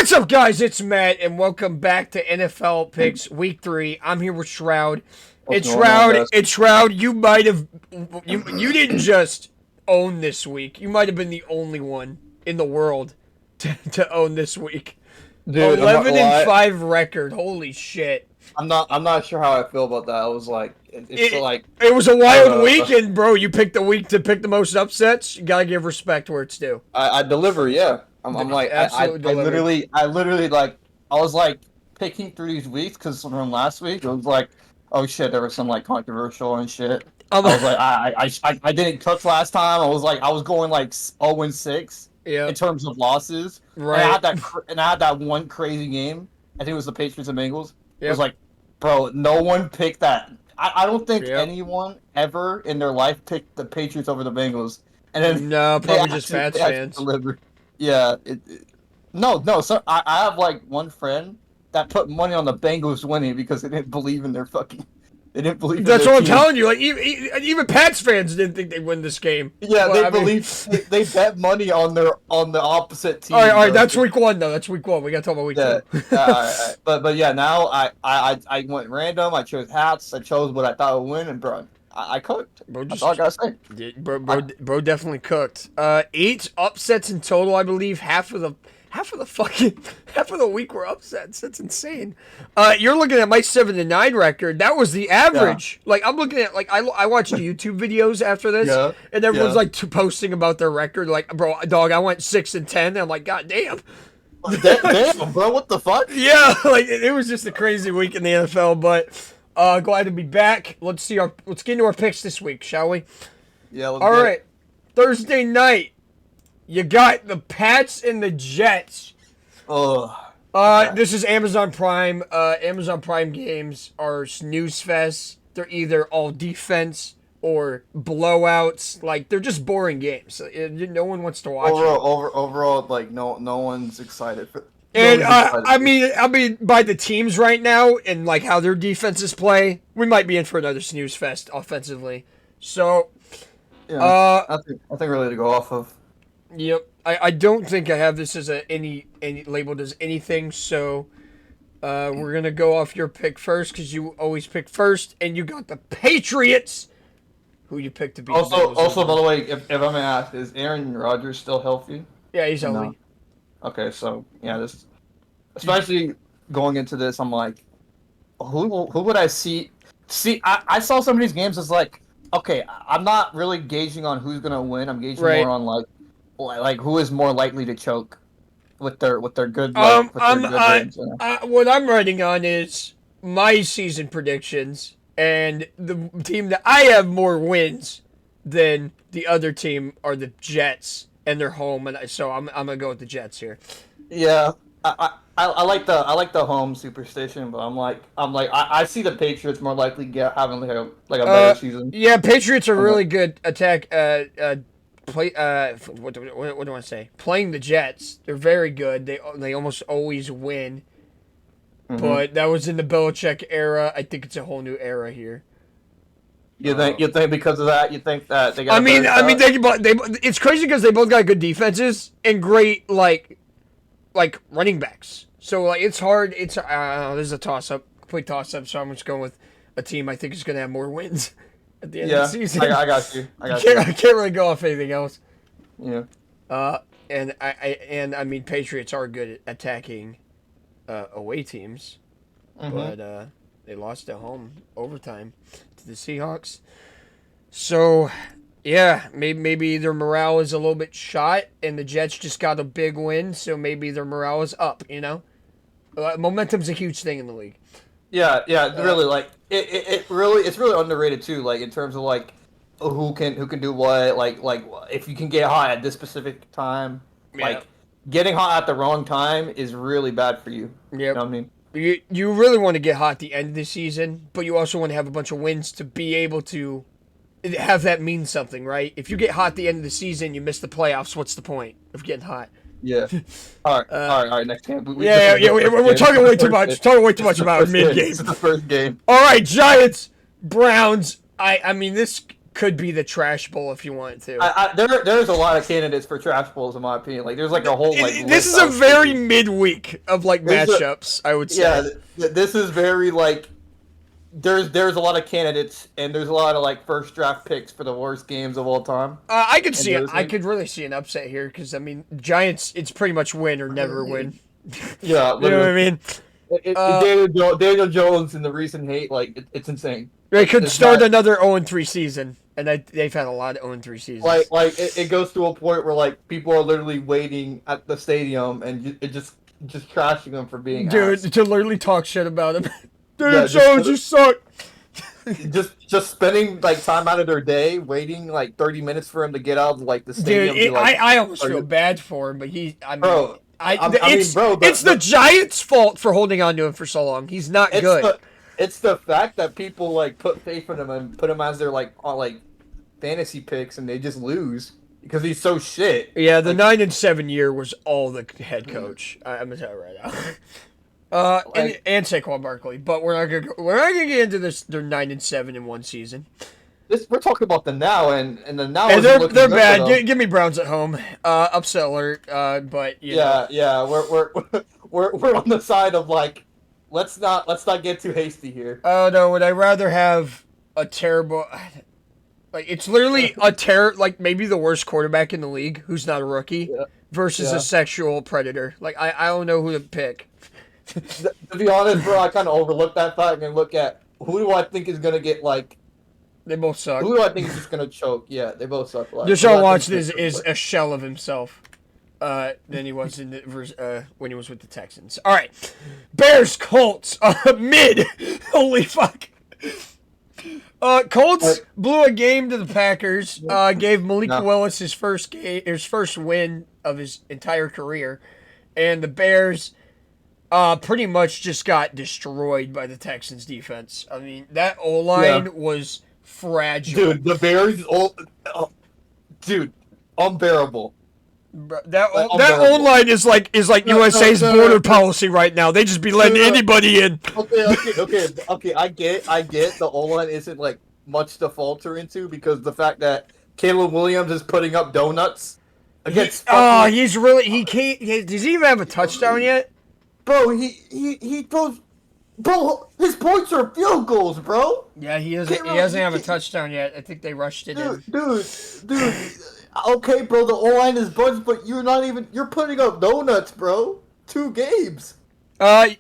What's up, guys? It's Matt, and welcome back to NFL Picks Week 3. I'm here with Shroud. What's going on, guys? It's Shroud. You might have, you didn't just own this week. You might have been the only one in the world to own this week. Dude, 11-5 record. Holy shit! I'm not sure how I feel about that. I was like, It was a wild week, and bro, you picked the week to pick the most upsets. You gotta give respect where it's due. I deliver, yeah. I'm like, I literally like, I was like picking through these weeks because from last week it was like, oh shit, there was some like controversial and shit. I was like, I didn't cook last time. I was going like 0-6 in terms of losses. Right. And I had that one crazy game. I think it was the Patriots and Bengals. It was like, bro, no one picked that. I don't think anyone ever in their life picked the Patriots over the Bengals. And then no, probably just Pats fans. Yeah. No. So I have like one friend that put money on the Bengals winning because they didn't believe in their fucking. They didn't believe. That's in their what I'm telling you. Like even Pats fans didn't think they'd win this game. Yeah, they bet money on the opposite team. All right. That's week 1 though. That's week 1. We got to talk about week 2. All right. But yeah, now I went random. I chose hats. I chose what I thought would win, and bro, I cooked. That's all I gotta say. Yeah, bro definitely cooked. 8 upsets in total, I believe. Half of the week were upsets. That's insane. You're looking at my 7-9 record. That was the average. Yeah. Like I'm looking at I watched YouTube videos after this, and everyone's like posting about their record. Like, bro, dog, I went 6-10. And I'm like, god damn. Damn, bro, what the fuck? Yeah, like it was just a crazy week in the NFL, but. Glad to be back. Let's get into our picks this week, shall we? Yeah. All right. Thursday night, you got the Pats and the Jets. This is Amazon Prime. Amazon Prime games are snooze fest. They're either all defense or blowouts. Like they're just boring games. No one wants to watch. Overall, like no one's excited for. And I mean, by the teams right now and like how their defenses play, we might be in for another snooze fest offensively. So, I think really to go off of. Yep, I don't think I have this as any labeled as anything. So, we're gonna go off your pick first because you always pick first, and you got the Patriots. Who you picked to beat? Also, by the way, if I'm gonna ask, is Aaron Rodgers still healthy? Yeah, he's healthy. No. Okay, so yeah, this, especially going into this, I'm like, who would I see? I saw some of these games as like, okay, I'm not really gauging on who's gonna win. I'm gauging more on like who is more likely to choke with their good. What I'm writing on is my season predictions, and the team that I have more wins than the other team are the Jets. And they're home, and so I'm gonna go with the Jets here. Yeah, I like the home superstition, but I'm like I see the Patriots more likely having like a better season. Yeah, Patriots are really good attack. What do I want to say? Playing the Jets, they're very good. They almost always win. Mm-hmm. But that was in the Belichick era. I think it's a whole new era here. You think because of that? You think that they got? It's crazy because they both got good defenses and great like running backs. So like it's hard. This is a complete toss up. So I'm just going with a team I think is going to have more wins at the end of the season. I got you. I can't really go off anything else. Yeah. I mean Patriots are good at attacking away teams, but they lost at home overtime to the Seahawks. So, yeah, maybe their morale is a little bit shot, and the Jets just got a big win, so maybe their morale is up, you know? Momentum's a huge thing in the league. Yeah, really, like, it's really underrated, too, like, in terms of, like, who can do what, like, if you can get hot at this specific time, like, getting hot at the wrong time is really bad for you. Yep. You know what I mean? You really want to get hot at the end of the season, but you also want to have a bunch of wins to be able to have that mean something, right? If you get hot at the end of the season, you miss the playoffs, what's the point of getting hot? Yeah. All right. Next game. We're talking way too much. Talking way too much about mid-game. This is the first game. All right, Giants, Browns. I mean, this could be the trash bowl if you wanted to. There's a lot of candidates for trash bowls in my opinion. Like there's like a whole like. This is a very midweek of like matchups. I would say. Yeah, this is very like. There's a lot of candidates and there's a lot of like first draft picks for the worst games of all time. I could see it. I could really see an upset here because I mean Giants. It's pretty much win or never win. Yeah, you know what I mean. Daniel Jones and the recent hate, like it's insane. They could start another 0-3 season, and they've had a lot of 0-3 seasons. Like it goes to a point where like people are literally waiting at the stadium and it just trashing them for being dude ass. To literally talk shit about him. Dude, Jones, you suck. just spending like time out of their day waiting like 30 minutes for him to get out of like the stadium. Dude, I almost feel bad for him, but it's the Giants' fault for holding on to him for so long. He's not good. It's the fact that people like put faith in him and put him as their like fantasy picks and they just lose because he's so shit. Yeah, the 9-7 year was all the head coach. I'm gonna tell you right now. And Saquon Barkley, but we're not gonna get into this. They're 9-7 in one season. We're talking about the now, and the now. And they're bad. Give me Browns at home. Upset alert. But yeah, we're on the side of like, let's not get too hasty here. Oh no, would I rather have a terrible? Like it's literally like maybe the worst quarterback in the league who's not a rookie versus a sexual predator. Like I don't know who to pick. To be honest, bro, I kind of overlooked that fact and look at who do I think is gonna get like. They both suck. Who do I think is just gonna choke? Yeah, they both suck. Deshaun Watson is a shell of himself. Than he was when he was with the Texans. All right, Bears Colts mid. Holy fuck. Colts blew a game to the Packers. Gave Malik Willis his first win of his entire career, and the Bears. Pretty much just got destroyed by the Texans defense. I mean, that O-line was fragile. Dude, the Bears, unbearable. That O-line is like USA's border policy right now. They just be letting anybody in. Okay. I get the O-line isn't like much to falter into because the fact that Caleb Williams is putting up donuts against. He can't. Does he even have a touchdown yet? Bro, he throws. Bro, his points are field goals, bro. Yeah, he doesn't have a touchdown yet. I think they rushed it in. Dude. Okay, bro, the O-line is buzzed, but you're putting up donuts, bro. 2 games. I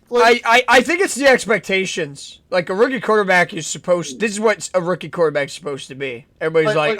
think it's the expectations. Like a rookie quarterback is supposed. This is what a rookie quarterback's supposed to be. Everybody's like,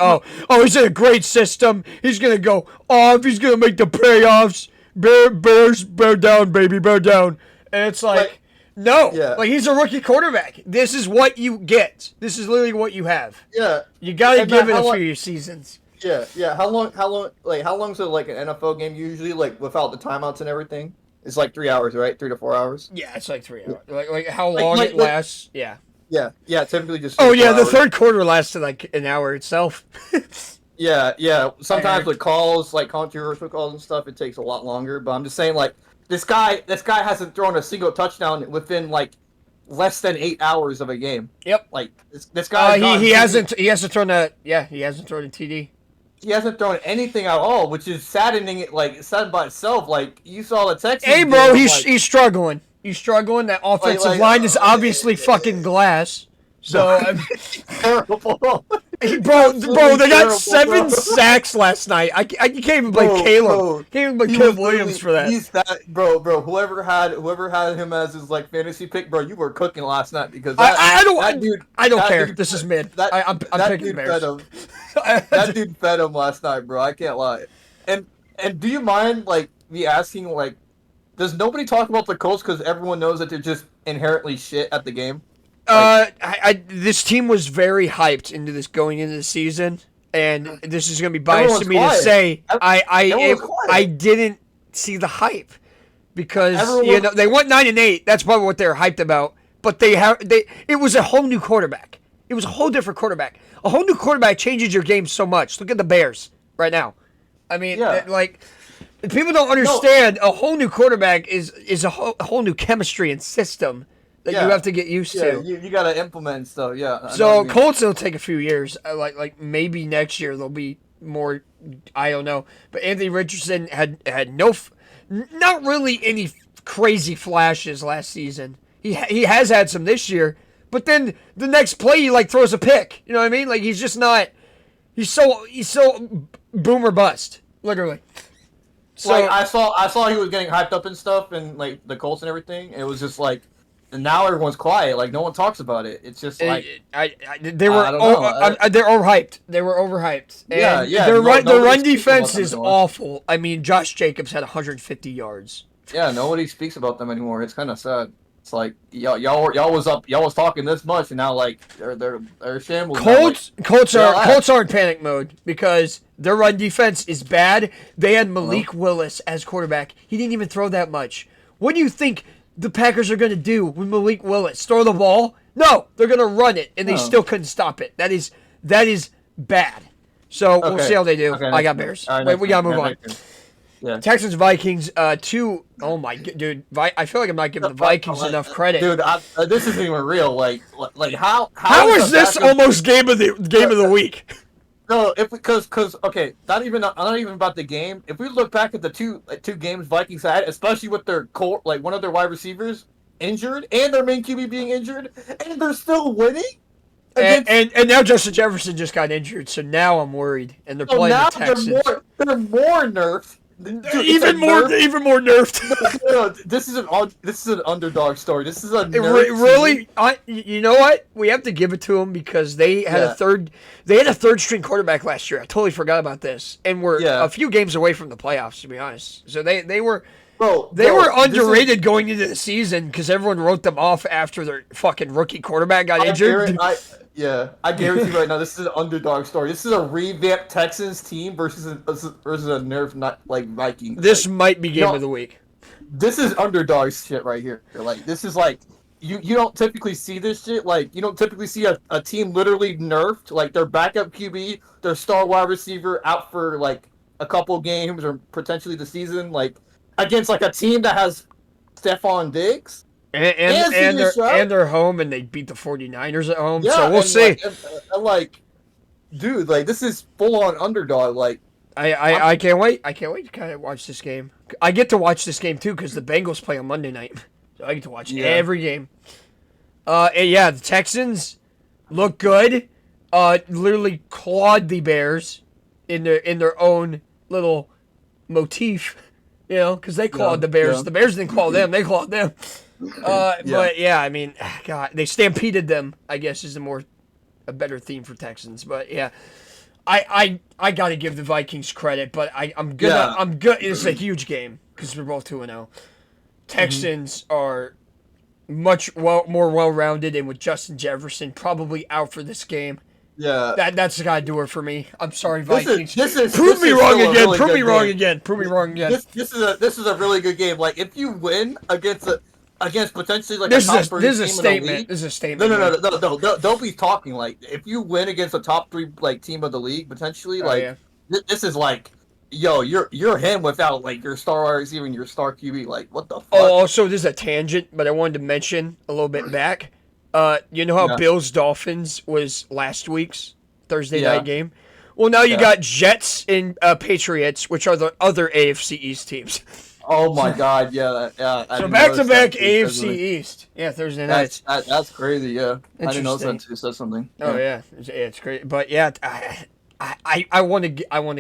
he's in a great system. He's gonna go off. He's gonna make the playoffs. Bears, bear down, baby, bear down. And it's like no. Yeah. Like he's a rookie quarterback. This is what you get. This is literally what you have. Yeah. You gotta give it a few seasons. Yeah. How long is it like an NFL game usually, like without the timeouts and everything? It's like 3 hours, right? 3 to 4 hours? Yeah, it's like 3 hours. Like how long it lasts, yeah. Yeah, typically just the third quarter lasted like an hour itself. Yeah. Sometimes with calls, like controversial calls and stuff, it takes a lot longer. But I'm just saying, like this guy hasn't thrown a single touchdown within like less than 8 hours of a game. Yep. Like this guy. He hasn't thrown a TD. He hasn't thrown anything at all, which is saddening. It like sad by itself. Like you saw the Texans. Hey, bro, he's struggling. He's struggling. That offensive line is obviously fucking glass. So terrible. Bro, they got 7 sacks last night. I can't even blame Caleb. Can't even blame Caleb Williams for that. He's that bro. Whoever had him as his like fantasy pick, bro, you were cooking last night because I don't care. This is mid. I'm picking Bears. That dude fed him last night, bro. I can't lie. And do you mind like me asking like, does nobody talk about the Colts because everyone knows that they're just inherently shit at the game? This team was very hyped into this going into the season, and this is going to be biased to me to say I didn't see the hype because they went 9-8. That's probably what they're hyped about. But it was a whole new quarterback. It was a whole different quarterback. A whole new quarterback changes your game so much. Look at the Bears right now. I mean, people don't understand. A whole new quarterback is a whole new chemistry and system that you have to get used to. You got to implement stuff. Yeah. So Colts will take a few years. Like maybe next year they'll be more. I don't know. But Anthony Richardson had not really any crazy flashes last season. He has had some this year, but then the next play he like throws a pick. You know what I mean? Like he's just not. He's so boom or bust, literally. So like I saw he was getting hyped up and stuff, and like the Colts and everything. It was just like, and now everyone's quiet. Like no one talks about it. It's just like they're overhyped. They were overhyped. And yeah. Their run defense is awful. I mean, Josh Jacobs had 150 yards. Yeah, nobody speaks about them anymore. It's kind of sad. It's like y'all was talking this much, and now like they're shambles. Colts are in panic mode because their run defense is bad. They had Malik Willis as quarterback. He didn't even throw that much. What do you think the Packers are going to do with Malik Willis? Throw the ball? No, they're going to run it, and they still couldn't stop it. That is bad. So we'll see how they do. I got Bears. Right, wait, we got to move on. Yeah. Texans Vikings 2. Oh my god, dude! I feel like I'm not giving the Vikings enough credit. Dude, this isn't even real. Like how is this almost game of the week? No, because okay, not even about the game. If we look back at the two games Vikings had, especially with their core, like one of their wide receivers injured and their main QB being injured, and they're still winning. And now Justin Jefferson just got injured, so now I'm worried. And they're playing the Texans. They're more nerfed. Dude, even more nerfed. No, this is an underdog story. This is a really. You know what? We have to give it to them because they had a third string quarterback last year. I totally forgot about this, and we're a few games away from the playoffs, to be honest. So they were. They were underrated going into the season because everyone wrote them off after their fucking rookie quarterback got injured. I guarantee right now this is an underdog story. This is a revamped Texans team versus a nerf Vikings. This might be game of the week. This is underdog shit right here. Like this is like you don't typically see this shit. Like you don't typically see a team literally nerfed, like their backup QB, their star wide receiver out for like a couple games or potentially the season, like against like a team that has Stephon Diggs. And they're home, and they beat the 49ers at home, so we'll see. Dude, like, this is full-on underdog. Like, I can't wait. I can't wait to kind of watch this game. I get to watch this game, too, because the Bengals play on Monday night. So I get to watch every game. The Texans look good. Literally clawed the Bears in their own little motif, because they clawed the Bears. Yeah. The Bears didn't claw them. They clawed them. But yeah, I mean, God, they stampeded them, I guess is a better theme for Texans. But yeah, I got to give the Vikings credit, but I'm good. It's a huge game because we're both 2-0. Texans are much more well-rounded, and with Justin Jefferson probably out for this game. Yeah, that's gotta do it for me. I'm sorry, Vikings. Prove me wrong again. Prove me wrong again. This is a really good game. Like if you win against potentially like this a top is 3 a team statement. in the league. This is a statement. No. Don't be talking like if you win against a top 3 like team of the league potentially. This is like, yo, you're him without like your star wide receiver and your star QB. Like what the fuck? Oh, also this is a tangent, but I wanted to mention a little bit back. You know how Bills Dolphins was last week's Thursday night game? Well, now you got Jets and Patriots, which are the other AFC East teams. Oh my God! Yeah. So back-to-back AFC East. Yeah, Thursday night. That's crazy. Yeah, I didn't know that too. Said something. Oh yeah, it's great. But yeah, I want to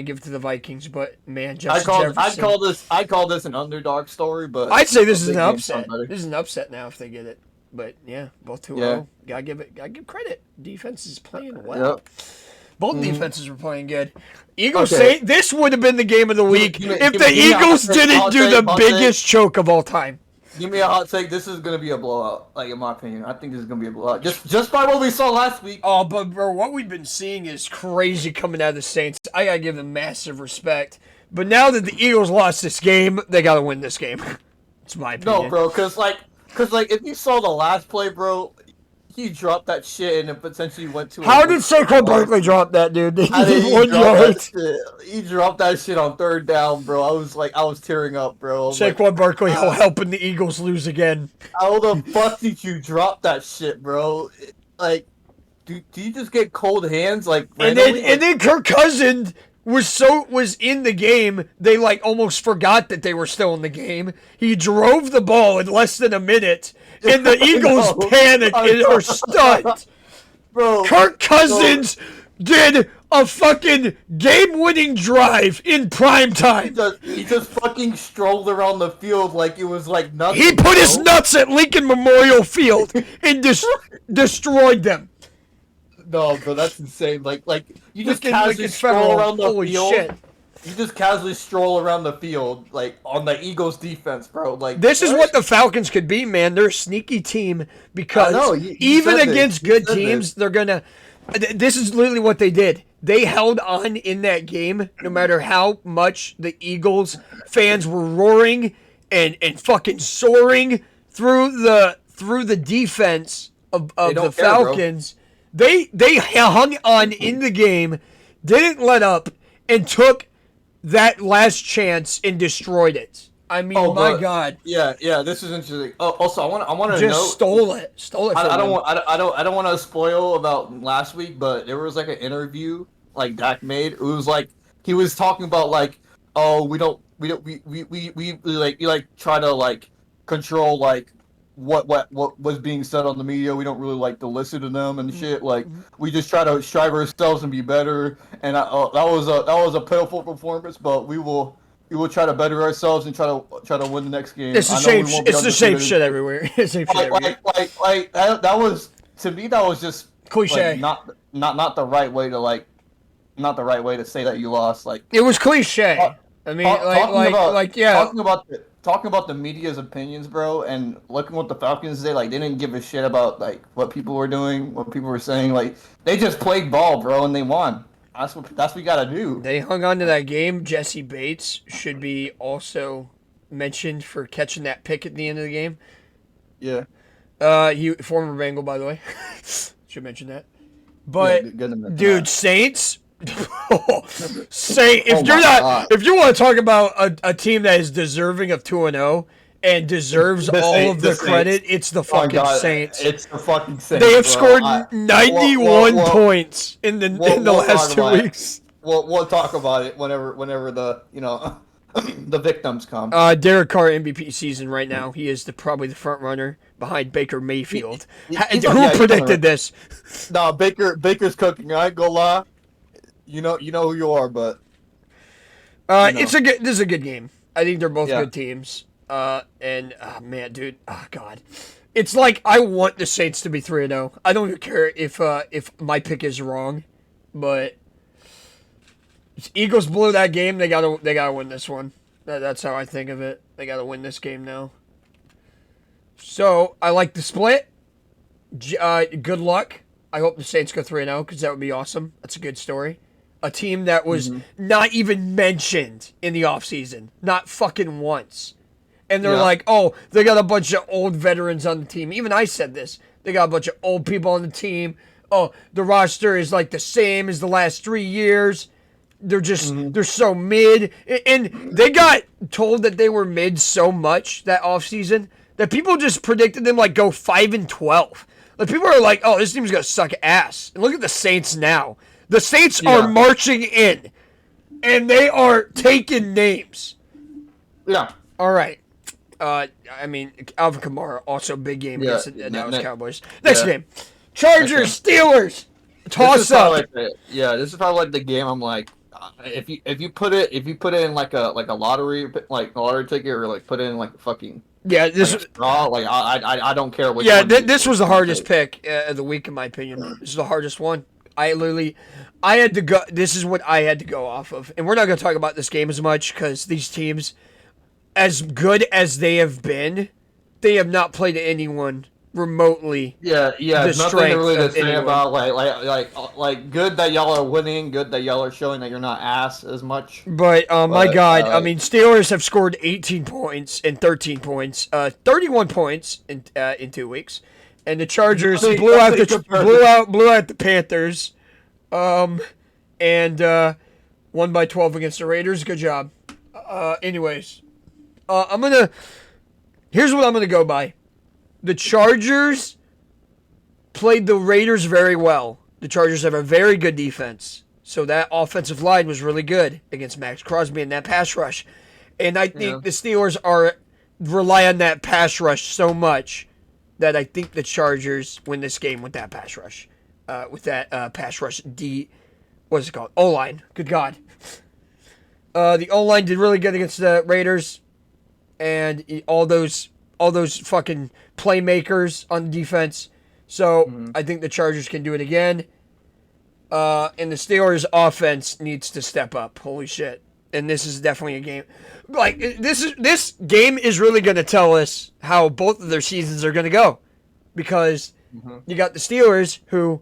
give it to the Vikings, but man, Jefferson. I call this an underdog story, but I'd say this is an upset. This is an upset now if they get it. But yeah, both 2-0. Gotta give credit. Defense is playing well. Yep. Both defenses were playing good. Eagles say this would have been the game of the week if the Eagles didn't do the biggest choke of all time. Give me a hot take. This is going to be a blowout, like in my opinion. I think this is going to be a blowout. Just by what we saw last week. Oh, but bro, what we've been seeing is crazy coming out of the Saints. I got to give them massive respect. But now that the Eagles lost this game, they got to win this game. It's my opinion. No, bro, because if you saw the last play, bro, he dropped that shit and it potentially went to. How did Saquon Barkley drop that, dude? They How did needed he 1 drop yard. that shit? He dropped that shit on 3rd down, bro. I was tearing up, bro. Saquon Barkley helping the Eagles lose again. How the fuck did you drop that shit, bro? Like, do you just get cold hands like randomly? And then Kirk Cousins was in the game, they like almost forgot that they were still in the game. He drove the ball in less than a minute, and the Eagles panicked and are stunned. Bro, Kirk Cousins did a fucking game-winning drive in prime time. He just fucking strolled around the field like it was like nothing. He put his nuts at Lincoln Memorial Field and destroyed them. No, bro, that's insane. Like you just Lincoln casually stroll around the Holy field. shit. You just casually stroll around the field, like on the Eagles' defense, bro. Like this is what the Falcons could be, man. They're a sneaky team because even against good teams, they're gonna. This is literally what they did. They held on in that game, no matter how much the Eagles fans were roaring and fucking soaring through the defense of the Falcons. Bro. They hung on in the game, didn't let up, and took that last chance and destroyed it. I mean, my God. Yeah. This is interesting. Oh, also, I want to just stole it. I don't want to spoil about last week, but there was like an interview like Dak made. It was like he was talking about like, oh, we try to like control like what was being said on the media. We don't really like to listen to them and shit. Like we just try to strive ourselves and be better. And that was a pitiful performance, but we will try to better ourselves and try to win the next game. It's the same. It's the same shit everywhere. It's the same shit everywhere. Like that was, to me, that was just cliche. Like, not the right way to not the right way to say that you lost. Like it was cliche. I mean, talking about the media's opinions, bro, and looking what the Falcons did. Like they didn't give a shit about like what people were doing, what people were saying. Like they just played ball, bro, and they won. That's what we gotta do. They hung on to that game. Jesse Bates should be also mentioned for catching that pick at the end of the game. Yeah. He former Bengal, by the way. Should mention that. But yeah, dude, Saints. If you want to talk about a team that is deserving of 2-0 and deserves all of the credit, it's the fucking Saints. It's the fucking Saints. They have scored 91 points in the last 2 weeks. We'll talk about it whenever the the victims come. Derek Carr MVP season right now. He is probably the front runner behind Baker Mayfield. Who predicted this? No, Baker's cooking. I ain't gonna lie. You know who you are, but this is a good game. I think they're both good teams. Man, dude, oh God, it's like I want the Saints to be 3-0. I don't even care if my pick is wrong, but Eagles blew that game. They gotta win this one. That's how I think of it. They gotta win this game now. So I like the split. Good luck. I hope the Saints go 3-0 because that would be awesome. That's a good story. A team that was not even mentioned in the offseason. Not fucking once. And they're like, oh, they got a bunch of old veterans on the team. Even I said this. They got a bunch of old people on the team. Oh, the roster is like the same as the last 3 years. They're just, they're so mid. And they got told that they were mid so much that offseason that people just predicted them like go 5-12. Like people are like, oh, this team's going to suck ass. And look at the Saints now. The Saints are marching in, and they are taking names. Yeah. All right. I mean, Alvin Kamara, also big game against the Dallas Cowboys. Next game. Chargers, Steelers. Toss up. This is probably like the game I'm like, if you put it in like a lottery ticket or like put it in like a fucking I don't care what. This was the hardest pick of the week in my opinion. This is the hardest one. I had to go. This is what I had to go off of, and we're not going to talk about this game as much because these teams, as good as they have been, they have not played anyone remotely. Nothing really to say about like good that y'all are winning, good that y'all are showing that you're not ass as much. But my God, I mean, Steelers have scored 18 points and 13 points, 31 points in 2 weeks. and the Chargers Nothing- blew out nothing compared blew out the Panthers, and won by 12 against the Raiders. Good job. Anyways, here's what I'm gonna go by. The Chargers played the Raiders very well. The Chargers have a very good defense, so that offensive line was really good against Max Crosby and that pass rush. And I think the Steelers rely on that pass rush so much that I think the Chargers win this game with that pass rush. Pass rush what's it called? O-line. Good God. The O-line did really good against the Raiders, and all those fucking playmakers on defense. So I think the Chargers can do it again. And the Steelers' offense needs to step up. Holy shit! And this is definitely a game. Like this game is really going to tell us how both of their seasons are going to go, because you got the Steelers, who,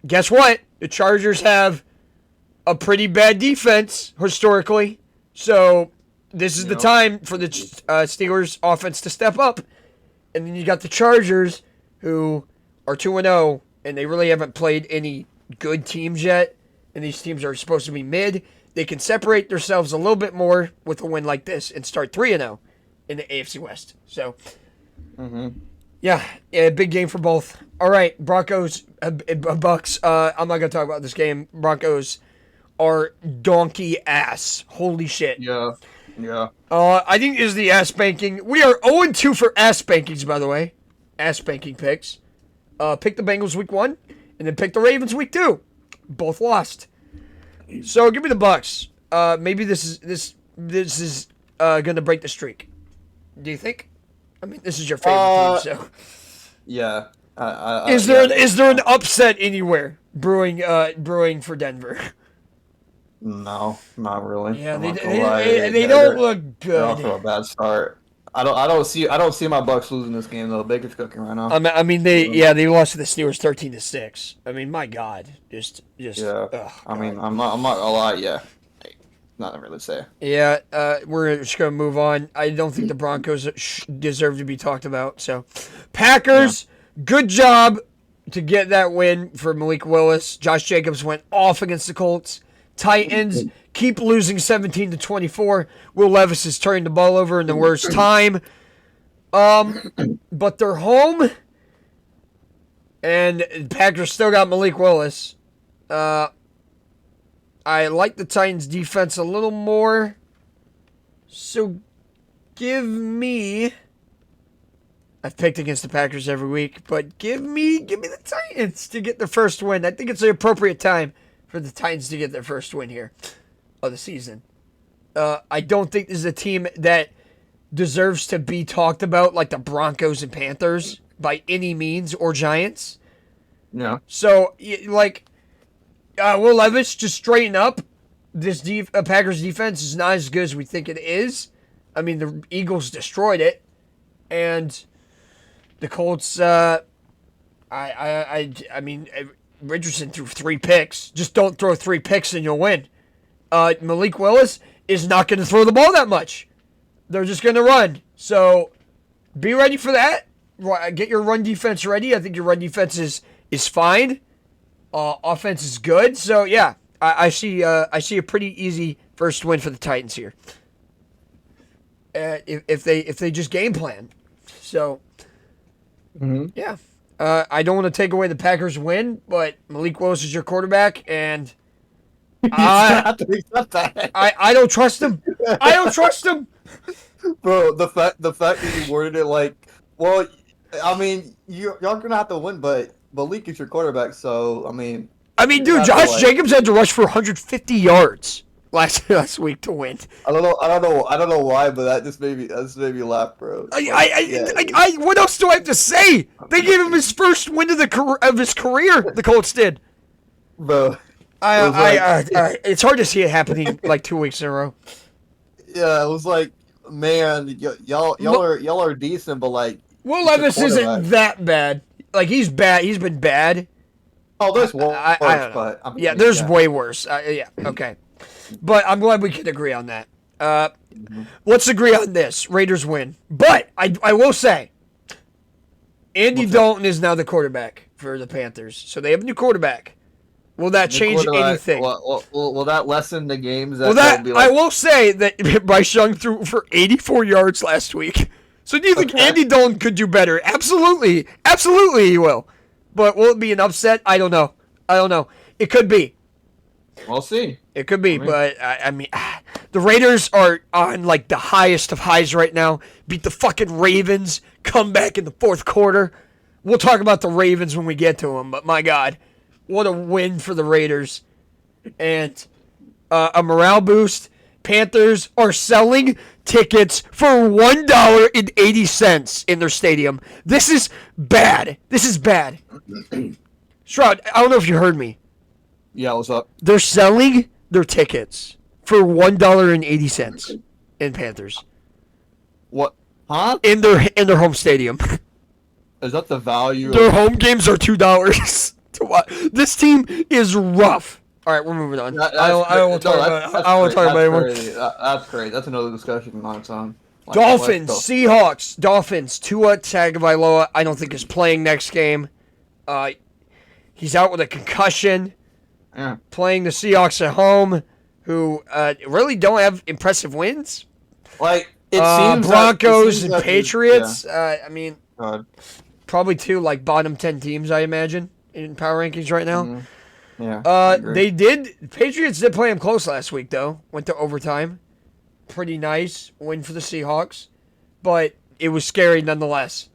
guess what? The Chargers have a pretty bad defense historically, so this is the time for the Steelers' offense to step up. And then you got the Chargers, who are 2-0, and they really haven't played any good teams yet, and these teams are supposed to be mid. They can separate themselves a little bit more with a win like this and start 3-0 in the AFC West. So, yeah, big game for both. All right, Broncos, Bucks. I'm not going to talk about this game. Broncos are donkey ass. Holy shit. Yeah. I think this is the ass banking. We are 0-2 for ass bankings, by the way. Ass banking picks. Pick the Bengals week 1, and then pick the Ravens week 2. Both lost. So give me the Bucks. Maybe this is gonna break the streak. Do you think? I mean, this is your favorite team, so. Yeah. Is there an upset anywhere brewing for Denver? No, not really. Yeah, they don't look good. They're off to a bad start. I don't see my Bucks losing this game though. Baker's cooking right now. I mean they lost to the Steelers 13-6. I mean, my God, just yeah. Ugh, I mean, I'm not gonna lie. Yeah, nothing really to say. Yeah, we're just gonna move on. I don't think the Broncos deserve to be talked about. So, Packers, good job to get that win for Malik Willis. Josh Jacobs went off against the Colts. Titans keep losing 17-24. Will Levis has turned the ball over in the worst time. But they're home, and Packers still got Malik Willis. I like the Titans' defense a little more. So give me. I've picked against the Packers every week, but give me the Titans to get their first win. I think it's the appropriate time for the Titans to get their first win here of the season. I don't think this is a team that deserves to be talked about like the Broncos and Panthers by any means, or Giants. Yeah. So, Will Levis, just straighten up. This Packers defense is not as good as we think it is. I mean, the Eagles destroyed it, and the Colts. I mean, Richardson threw 3 picks. Just don't throw 3 picks and you'll win. Malik Willis is not going to throw the ball that much. They're just going to run. So be ready for that. Get your run defense ready. I think your run defense is fine. Offense is good. So yeah, I see a pretty easy first win for the Titans here. If they just game plan. So yeah. I don't want to take away the Packers win, but Malik Willis is your quarterback, and I don't trust him. I don't trust him. Bro, the fact that you worded it like, well, I mean, y'all gonna have to win, but Malik is your quarterback, so I mean, dude, Josh Jacobs had to rush for 150 yards last week to win. I don't know why, but that just made me laugh, bro. What else do I have to say? They gave him his first win of his career. The Colts did, bro. It's hard to see it happening like 2 weeks in a row. Yeah, it was like, man, y'all are decent, but like, Will Levis isn't that bad. Like, he's bad. He's been bad. Oh, there's worse, but I mean, there's way worse. Yeah, okay. But I'm glad we can agree on that. Let's agree on this. Raiders win. But I will say, Andy What's Dalton is now the quarterback for the Panthers, so they have a new quarterback. Will that change anything? Will that lessen the games? Well, I will say that Bryce Young threw for 84 yards last week. So do you think Andy Dalton could do better? Absolutely. Absolutely he will. But will it be an upset? I don't know. It could be. We'll see. It could be, but I mean, the Raiders are on like the highest of highs right now. Beat the fucking Ravens, come back in the fourth quarter. We'll talk about the Ravens when we get to them, but my God, what a win for the Raiders. And a morale boost. Panthers are selling tickets for $1.80 in their stadium. This is bad. Shroud, I don't know if you heard me. Yeah, what's up? They're selling their tickets for $1.80 in Panthers. What? Huh? In their home stadium. Is that the value? Their home games are $2 to watch. This team is rough. All right, we're moving on. I don't want to talk about it anymore. That's great. That's another discussion on its own. Dolphins, Seahawks, Dolphins. Tua Tagovailoa, I don't think is playing next game. He's out with a concussion. Yeah. Playing the Seahawks at home, who really don't have impressive wins. Like it seems Broncos and Patriots. I mean, God. probably two like bottom 10 teams, I imagine, in power rankings right now. Mm-hmm. Yeah. Patriots did play them close last week though. Went to overtime. Pretty nice win for the Seahawks, but it was scary nonetheless.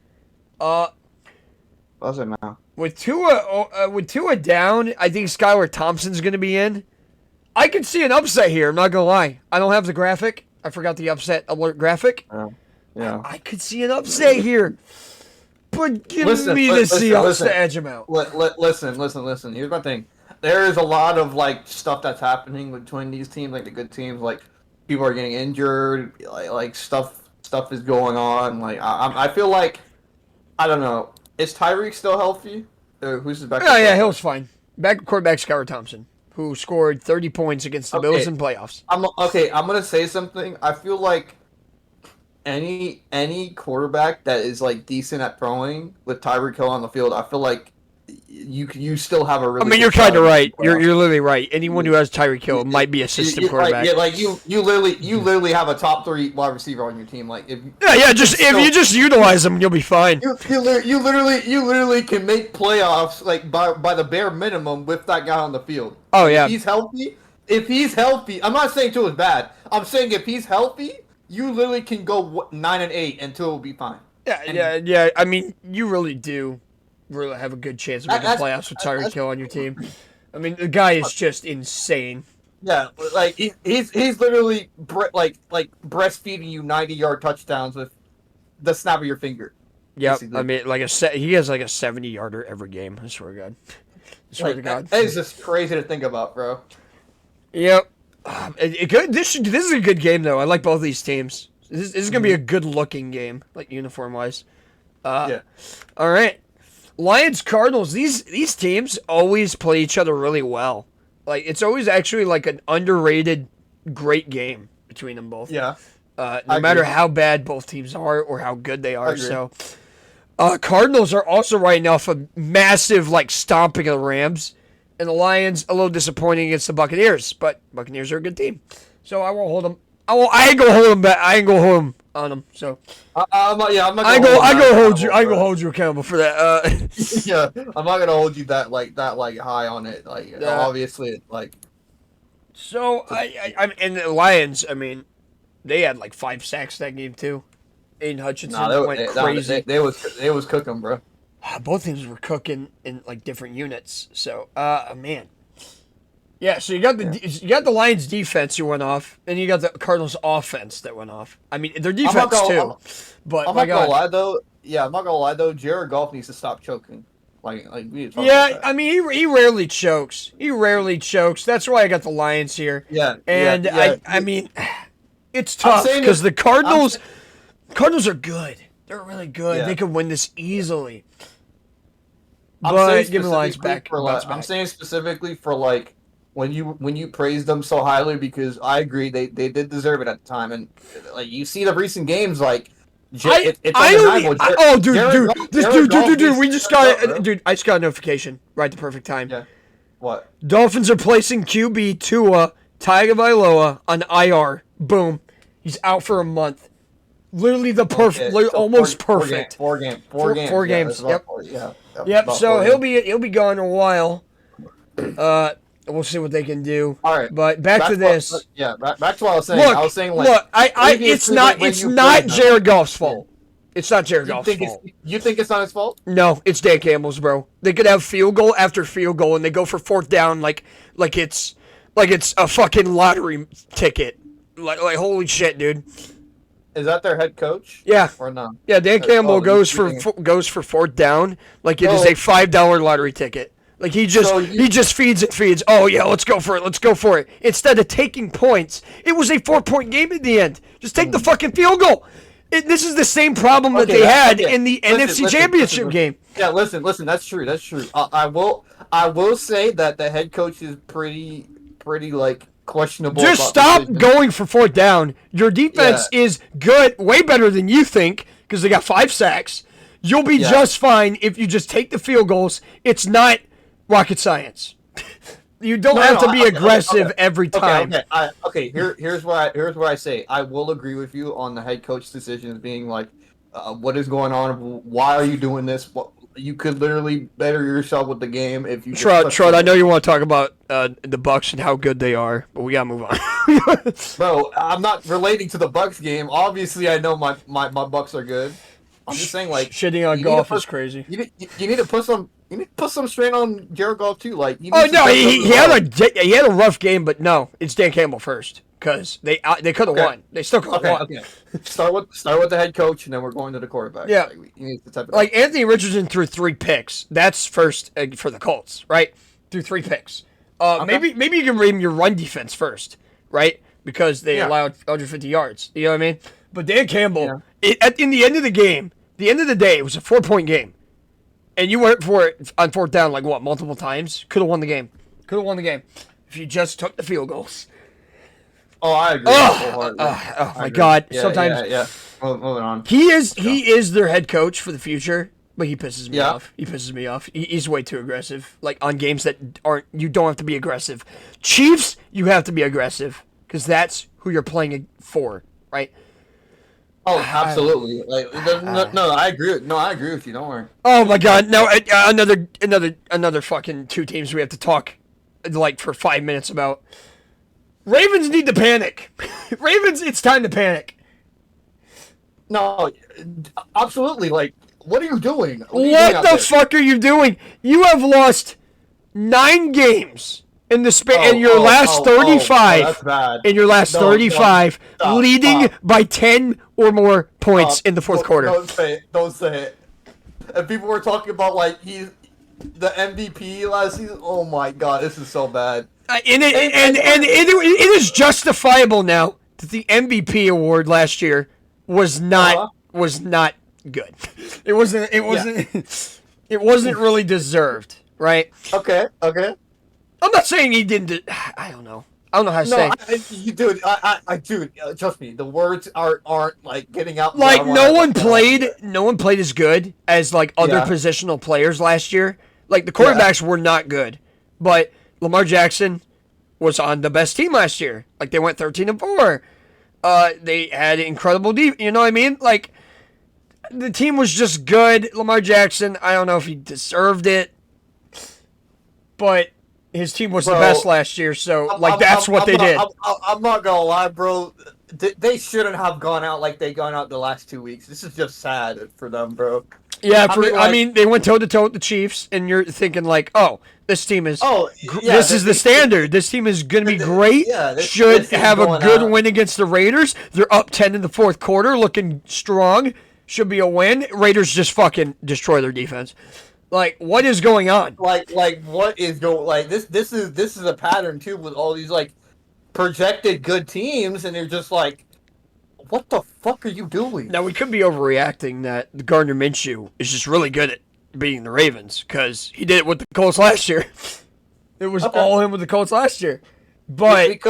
Doesn't matter. With Tua down, I think Skylar Thompson's going to be in. I could see an upset here. I'm not going to lie. I don't have the graphic. I forgot the upset alert graphic. Yeah. I could see an upset here. But give me the Seahawks to edge them out. Listen. Here's my thing. There is a lot of like stuff that's happening between these teams, like the good teams. Like people are getting injured. Like stuff is going on. Like I feel like I don't know. Is Tyreek still healthy? Who's his backup? Yeah, Hill's fine. Backup quarterback Skylar Thompson, who scored 30 points against the Bills in playoffs. I'm gonna say something. I feel like any quarterback that is like decent at throwing with Tyreek Hill on the field, I feel like you still have a really. I mean, you're kind of right. You're literally right. Anyone who has Tyreek Hill might be a system quarterback. You literally have a top 3 wide receiver on your team. Like if you just utilize them, you'll be fine. You literally can make playoffs like by the bare minimum with that guy on the field. Oh yeah. If he's healthy, I'm not saying Tua is bad. I'm saying if he's healthy, you literally can go 9-8 and Tua will be fine. Yeah. I mean, you really do. Really have a good chance of making playoffs with Tyreek Hill on your team. I mean, the guy is just insane. Yeah, like he's literally breastfeeding you 90-yard touchdowns with the snap of your finger. Yep, I mean, he has like a 70-yarder every game. I swear to God. That is just crazy to think about, bro. Yep. This is a good game though. I like both these teams. This is gonna be a good looking game, like uniform wise. Yeah. All right. Lions, Cardinals, these teams always play each other really well. Like, it's always actually like an underrated great game between them both. Yeah. No matter how bad both teams are or how good they are. So, Cardinals are also riding off a massive, like, stomping of the Rams. And the Lions, a little disappointing against the Buccaneers. But Buccaneers are a good team. So, I won't hold them. I ain't gonna hold them back. I ain't gonna hold them on them. So I'm not gonna hold you accountable for that. Yeah, I'm not gonna hold you that high on it. Like obviously, like. So I'm and the Lions. I mean, they had like 5 sacks that game too. Aiden Hutchinson went crazy. They was cooking, bro. Both teams were cooking in like different units. So man. Yeah, so you got the Lions defense who went off, and you got the Cardinals offense that went off. I mean, their defense too. But I'm not gonna lie though. Yeah, I'm not gonna lie though. Jared Goff needs to stop choking. Like we need to talk about that. I mean, he rarely chokes. That's why I got the Lions here. Yeah, and I mean, it's tough because the Cardinals are good. They're really good. Yeah. They could win this easily. But give me the Lions back. I'm saying specifically for like. When you praise them so highly, because I agree they did deserve it at the time, and like you see the recent games, like Dude, we just got it. Dude, I just got a notification right at the perfect time. Yeah. What? Dolphins are placing QB Tua Tagovailoa on IR. Boom. He's out for a month. Literally the perfect, almost perfect. Four games. Yep. So he'll be gone a while. We'll see what they can do. All right. But back to this. Back to what I was saying. I was saying it's not Jared Goff's fault. It's not Jared Goff's fault. You think it's not his fault? No, it's Dan Campbell's, bro. They could have field goal after field goal, and they go for fourth down like it's a fucking lottery ticket. Like holy shit, dude. Is that their head coach? Yeah. Or no? Yeah, Dan Campbell goes for fourth down like it is a $5 lottery ticket. Like he just feeds it. Oh yeah, let's go for it. Instead of taking points, it was a 4-point game at the end. Just take the fucking field goal. This is the same problem that they had in the NFC Championship game. Yeah, listen. That's true. I will say that the head coach is pretty like questionable. Just stop going for fourth down. Your defense is good, way better than you think, because they got 5 sacks. You'll be just fine if you just take the field goals. It's not rocket science. You don't have to be aggressive every time. Here's what I say. I will agree with you on the head coach decisions being like, what is going on? Why are you doing this? You could literally better yourself with the game if you. Trud, I know you want to talk about the Bucks and how good they are, but we gotta move on. Bro, I'm not relating to the Bucks game. Obviously, I know my Bucks are good. I'm just saying, like, shitting on Goff is crazy. You need to put some. You need to put some strain on Jared Goff too. Like, he had a rough game, but no, it's Dan Campbell first because they could have won. They still could have won. Okay. Start with the head coach, and then we're going to the quarterback. Yeah, like Anthony Richardson threw 3 picks. That's first for the Colts, right? Threw 3 picks. Maybe you can read your run defense first, right? Because they allowed 150 yards. You know what I mean? But Dan Campbell, in the end of the game, the end of the day, it was a 4-point game. And you went for it on fourth down multiple times? Could have won the game. If you just took the field goals. Oh, I agree. Oh my God. Sometimes. Yeah. Moving on. He is their head coach for the future, but he pisses me off. He's way too aggressive. Like on games that you don't have to be aggressive. Chiefs, you have to be aggressive because that's who you're playing for, right? Oh, absolutely. I agree. I agree with you. Don't worry. Oh my God! No, another fucking 2 teams we have to talk for 5 minutes about. Ravens need to panic. Ravens, it's time to panic. No, absolutely. Like, what are you doing? What the fuck are you doing? You have lost 9 games. In your last 35, that's bad. In your last 35, leading by 10 or more points in the fourth quarter. Don't say it. And people were talking about he's the MVP last season. Oh my God, this is so bad. It is justifiable now that the MVP award last year was not good. It wasn't really deserved, right? Okay. I'm not saying he didn't. I don't know how to say. Dude, trust me. The words aren't getting out. No one played as good as other positional players last year. Like the quarterbacks were not good, but Lamar Jackson was on the best team last year. Like they went 13-4. They had incredible deep. You know what I mean? Like the team was just good. Lamar Jackson. I don't know if he deserved it, but. His team was the best last year, so that's what they did. I'm not gonna lie, bro. They shouldn't have gone out like they gone out the last 2 weeks. This is just sad for them, bro. Yeah, they went toe to toe with the Chiefs, and you're thinking this team is. This is the standard. This team is gonna be great. Should have a good win against the Raiders. They're up 10 in the fourth quarter, looking strong. Should be a win. Raiders just fucking destroy their defense. What is going on? What is going? This is a pattern too with all these projected good teams, and they're just what the fuck are you doing? Now we could be overreacting that Gardner Minshew is just really good at beating the Ravens because he did it with the Colts last year. It was all him with the Colts last year, but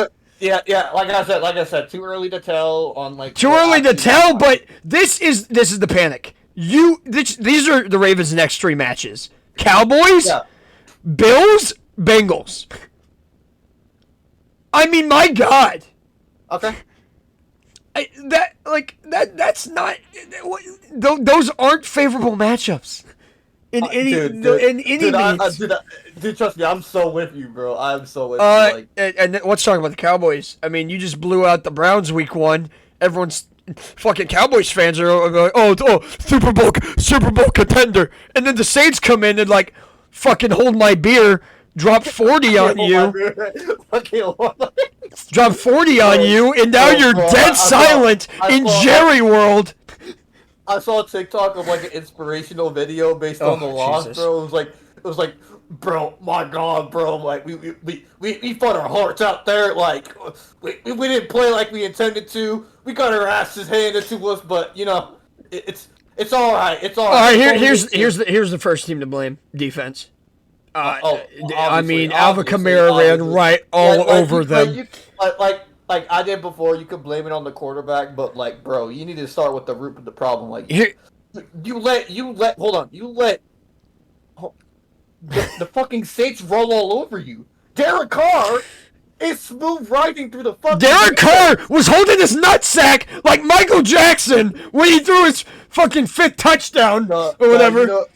Yeah. Like I said, too early to tell on like. Too early to tell, but this is the panic. These are the Ravens' next 3 matches: Cowboys, Yeah. Bills, Bengals. I mean, my God. Okay. That's not. Those aren't favorable matchups. In any means. Dude, trust me, I'm so with you, bro. I'm so with you. Like, and let's talk about the Cowboys. I mean, you just blew out the Browns week 1. Everyone's fucking Cowboys fans are like, oh, Super Bowl contender, and then the Saints come in and like fucking hold my beer, drop 40 on you, drop 40 on you, and now you're dead silent in Jerry World. I saw a TikTok of like an inspirational video based on the loss, Jesus. bro. It was like, bro, my God, bro, like we fought our hearts out there, like we didn't play like we intended to. We got our asses handed to us, but you know, it's all right. It's all right. All right, here's the first team to blame: defense. I mean, Alvin Kamara ran right all over them. Like I did before, you could blame it on the quarterback, but like, bro, you need to start with the root of the problem. Like, you let the fucking Saints roll all over you. Derek Carr is smooth riding through the fucking. Derek Carr was holding his nutsack like Michael Jackson when he threw his fucking 5th touchdown or whatever.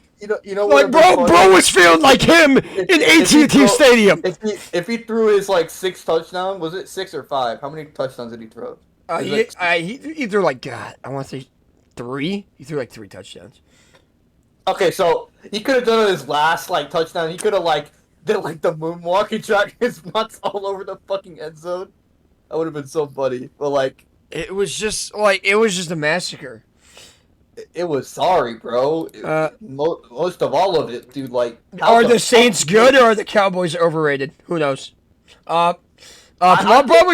You know like bro was feeling like him in AT&T Stadium. If he threw his like 6th touchdown, was it 6 or 5? How many touchdowns did he throw? He threw like, God, I want to say 3. He threw like 3 touchdowns. Okay, so he could have done his last like touchdown. He could have like did like the moonwalk and dragged his nuts all over the fucking end zone. That would have been so funny. But like, it was just a massacre. It was sorry, bro. Most of all of it, dude. Like, are the Saints good or are the Cowboys overrated? Who knows? Probably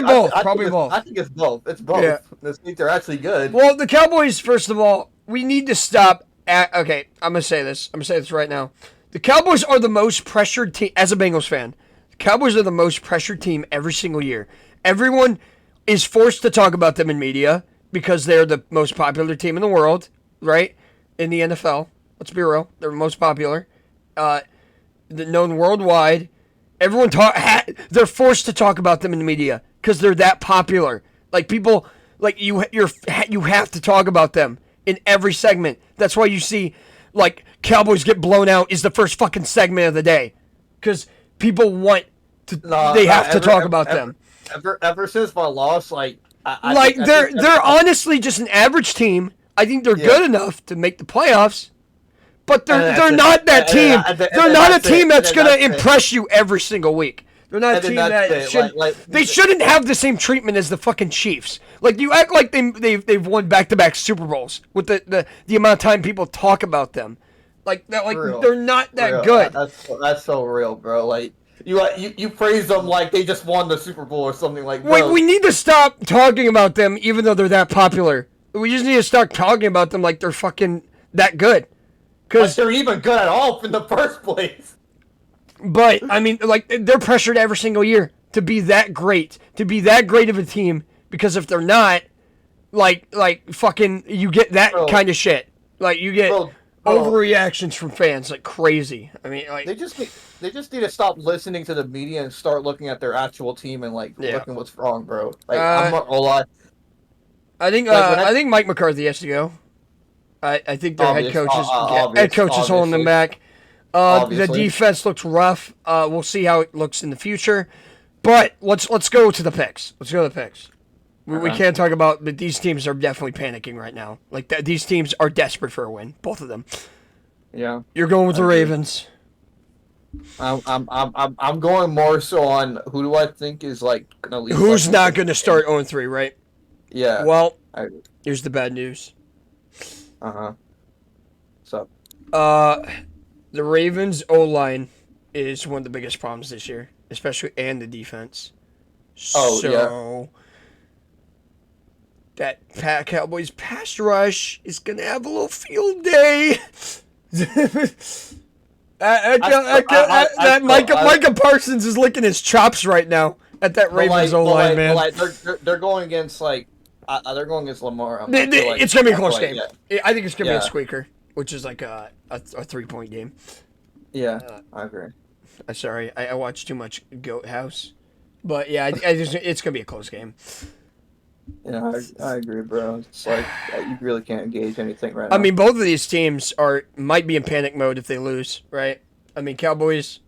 both. I think it's both. It's both. Yeah. The Saints are actually good. Well, the Cowboys, first of all, we need to stop. Okay, I'm gonna say this. I'm gonna say this right now. The Cowboys are the most pressured team. As a Bengals fan, the Cowboys are the most pressured team every single year. Everyone is forced to talk about them in media because they're the most popular team in the world. Right? In the NFL. Let's be real. They're most popular. Known worldwide. Everyone they're forced to talk about them in the media because they're that popular. Like people, like you have to talk about them in every segment. That's why you see like Cowboys get blown out is the first fucking segment of the day because people want to. They have to talk about them. Ever since my loss, like they're honestly just an average team. I think they're good enough to make the playoffs, but they're not that team. They're not a team that's going to impress you every single week. They're not a team that should. They shouldn't have the same treatment as the fucking Chiefs. Like you act like they've won back-to-back Super Bowls with the amount of time people talk about them. Like that. Like they're not that good. That's so real, bro. Like. You praise them like they just won the Super Bowl or something like that. We need to stop talking about them even though they're that popular. We just need to start talking about them like they're fucking that good. Because they're even good at all in the first place. But, I mean, like, they're pressured every single year to be that great. To be that great of a team. Because if they're not, like fucking, you get that kind of shit. Like, you get overreactions from fans like crazy. I mean, like... They just need to stop listening to the media and start looking at their actual team and, like, looking what's wrong, bro. Like, I'm not gonna lie. I think Mike McCarthy has to go. I think their head coach is holding them back. The defense looks rough. We'll see how it looks in the future. But let's go to the picks. Let's go to the picks. We can't talk about, but these teams are definitely panicking right now. Like these teams are desperate for a win, both of them. Yeah. You're going with the Ravens. I'm going more so on who do I think is like gonna lead. Who's not going to start 0-3, right? Yeah. Well, here's the bad news. So. The Ravens O-line is one of the biggest problems this year, especially and the defense. That Cowboys pass rush is gonna have a little field day. Micah Parsons is licking his chops right now at that Ravens O-line, man. They're going against they're going against Lamar. It's gonna be a close game. Yeah. I think it's gonna be a squeaker, which is like a 3-point game. Yeah, I agree. Sorry, I watched too much Goat House, but yeah, it's gonna be a close game. Yeah, I agree, bro. It's like you really can't gauge anything right now. I mean, both of these teams might be in panic mode if they lose, right? I mean, Cowboys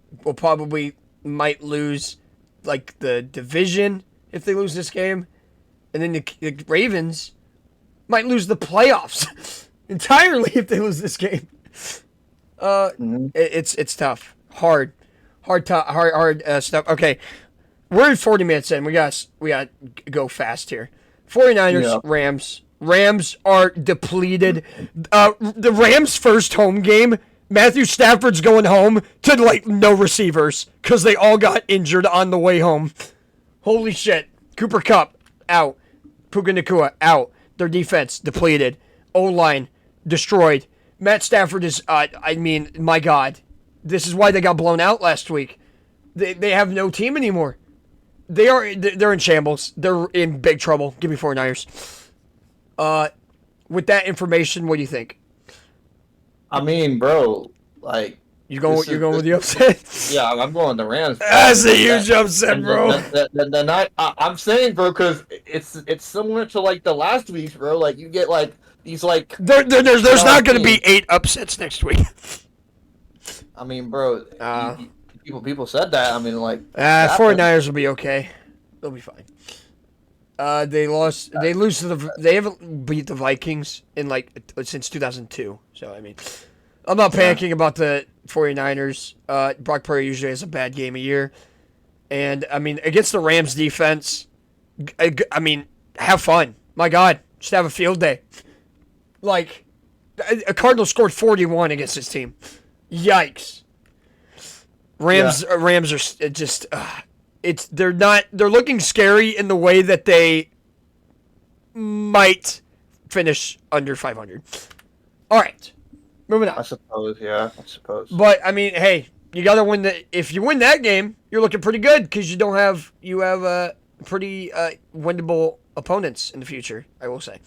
might lose like the division if they lose this game, and then the Ravens might lose the playoffs entirely if they lose this game. It's tough, hard stuff. Okay, we're at 40 minutes in. We got to go fast here. 49ers, Rams. Rams are depleted. The Rams' first home game, Matthew Stafford's going home to like no receivers because they all got injured on the way home. Holy shit. Cooper Kupp, out. Puka Nacua, out. Their defense, depleted. O-line, destroyed. Matt Stafford is, my God. This is why they got blown out last week. They have no team anymore. They're in shambles. They're in big trouble. Give me 49ers. With that information, what do you think? I mean, bro, like you're going with the upset. Yeah, I'm going the Rams. That's a huge upset, bro. I'm saying, bro, because it's similar to like the last week's, bro. Like you get like these like there's not going to be 8 upsets next week. I mean, bro, people said that. I mean, like 49ers will be okay. They'll be fine. They haven't beat the Vikings in since 2002. So I mean, I'm not panicking about the 49ers. Brock Purdy usually has a bad game a year, and I mean against the Rams defense, I mean have fun. My God, just have a field day. Like a Cardinals scored 41 against this team. Yikes. Rams are just they're looking scary in the way that they might finish under 500. All right. Moving on. I suppose. But I mean, hey, you got to win if you win that game, you're looking pretty good cuz you have pretty winnable opponents in the future, I will say.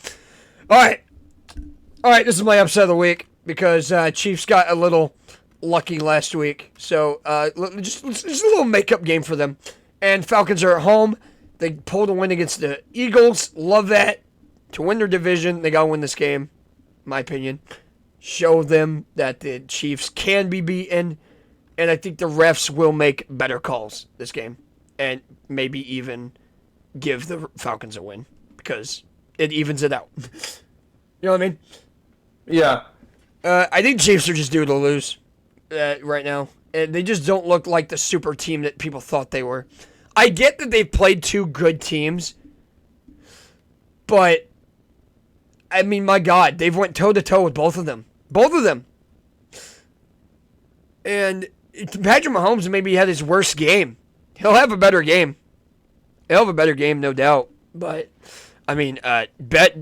All right, this is my upset of the week because Chiefs got a little lucky last week. So just a little makeup game for them. And Falcons are at home. They pulled a win against the Eagles. Love that. To win their division, they got to win this game, in my opinion. Show them that the Chiefs can be beaten. And I think the refs will make better calls this game. And maybe even give the Falcons a win. Because it evens it out. You know what I mean? Yeah. I think Chiefs are just due to lose right now. And they just don't look like the super team that people thought they were. I get that they've played 2 good teams. But, I mean, my God, they've went toe-to-toe with both of them. Both of them. And Patrick Mahomes maybe had his worst game. He'll have a better game. No doubt. But, I mean,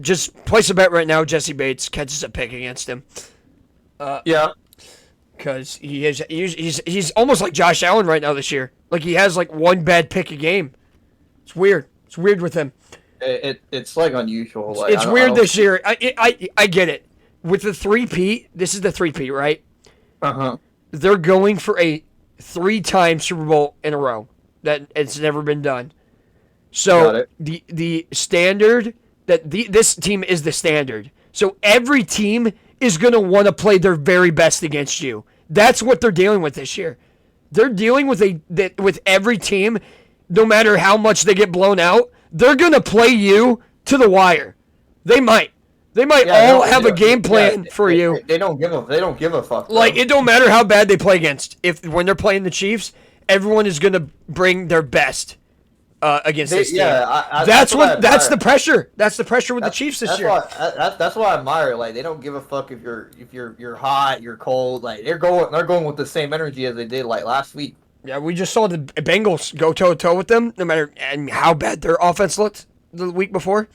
just place a bet right now. Jesse Bates catches a pick against him. Yeah. Because he's almost like Josh Allen right now this year. Like he has like one bad pick a game. It's weird. It's weird with him. It's like unusual. Like, it's weird this year. I get it. With the 3-peat, this is the 3-peat, right? Uh-huh. They're going for a 3-time Super Bowl in a row. That it's never been done. So the standard this team is the standard. So every team is going to want to play their very best against you. That's what they're dealing with this year. They're dealing with with every team, no matter how much they get blown out, they're going to play you to the wire. They might. They might all have a game plan for you. They don't give a fuck. Bro. Like it don't matter how bad they play against. When they're playing the Chiefs, everyone is going to bring their best against this team. That's the pressure. That's the pressure with the Chiefs this year. That's why I admire. Like they don't give a fuck if you're hot, you're cold. Like they're going with the same energy as they did like last week. Yeah, we just saw the Bengals go toe to toe with them, no matter how bad their offense looked the week before.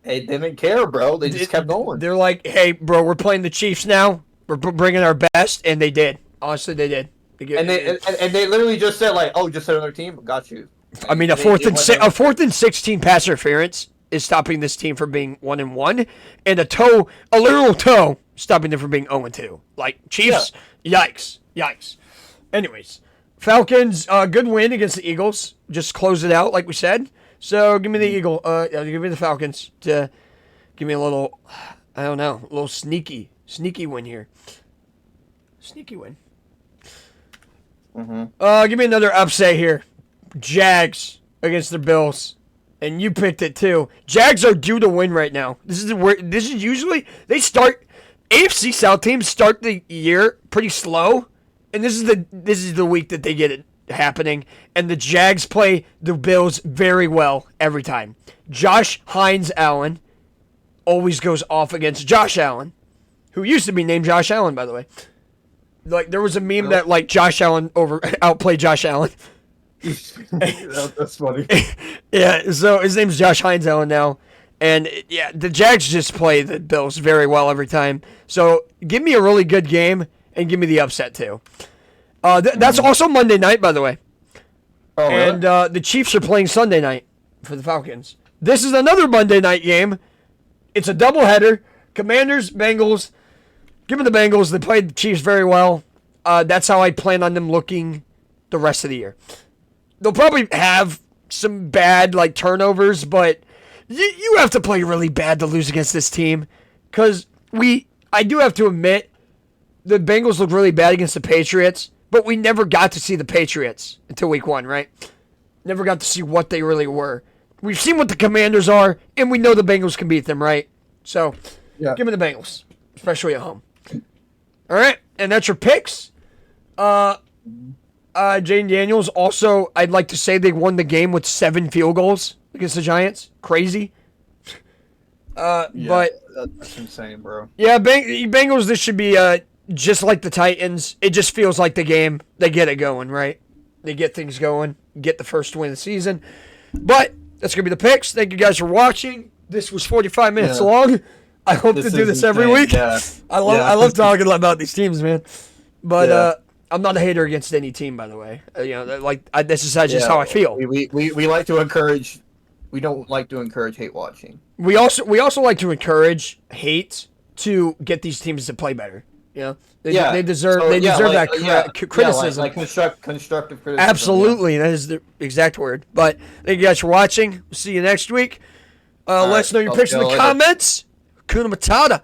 They didn't care, bro. They just kept going. They're like, hey, bro, we're playing the Chiefs now. We're bringing our best, and they did. Honestly, they did. And they literally just said like, oh, just another team, got you. I mean, a fourth and 16 pass interference is stopping this team from being 1-1, and a literal toe, stopping them from being 0-2. Like Chiefs, yikes. Anyways, Falcons, good win against the Eagles. Just close it out, like we said. So give me the give me the Falcons to give me a little, I don't know, a little sneaky win here. Sneaky win. Give me another upset here. Jags against the Bills, and you picked it too. Jags are due to win right now. This is usually they start. AFC South teams start the year pretty slow, and this is the week that they get it happening. And the Jags play the Bills very well every time. Josh Hines Allen always goes off against Josh Allen, who used to be named Josh Allen, by the way. Like, there was a meme that, like, Josh Allen outplayed Josh Allen. That's funny. Yeah, so his name's Josh Hines Allen now. And, yeah, the Jags just play the Bills very well every time. So, give me a really good game and give me the upset, too. That's also Monday night, by the way. Oh, really? And the Chiefs are playing Sunday night for the Falcons. This is another Monday night game. It's a doubleheader. Commanders, Bengals. Give me the Bengals. They played the Chiefs very well. That's how I plan on them looking the rest of the year. They'll probably have some bad like turnovers, but you have to play really bad to lose against this team. Because I do have to admit, the Bengals look really bad against the Patriots, but we never got to see the Patriots until week 1, right? Never got to see what they really were. We've seen what the Commanders are, and we know the Bengals can beat them, right? So, Give me the Bengals, especially at home. All right, and that's your picks. Jane Daniels, also, I'd like to say they won the game with 7 field goals against the Giants. Crazy. But that's insane, bro. Yeah, Bengals, this should be just like the Titans. It just feels like the game. They get it going, right? They get things going, get the first win of the season. But that's going to be the picks. Thank you guys for watching. This was 45 minutes long. I hope to do this every week. Yeah. I love talking about these teams, man. But I'm not a hater against any team, by the way. This is just how I feel. We like to encourage. We don't like to encourage hate watching. We also like to encourage hate to get these teams to play better. You know, they deserve criticism. Like constructive criticism. Absolutely, that is the exact word. But thank you guys for watching. We'll see you next week. Let us know your picks in the comments. Hakuna Matata.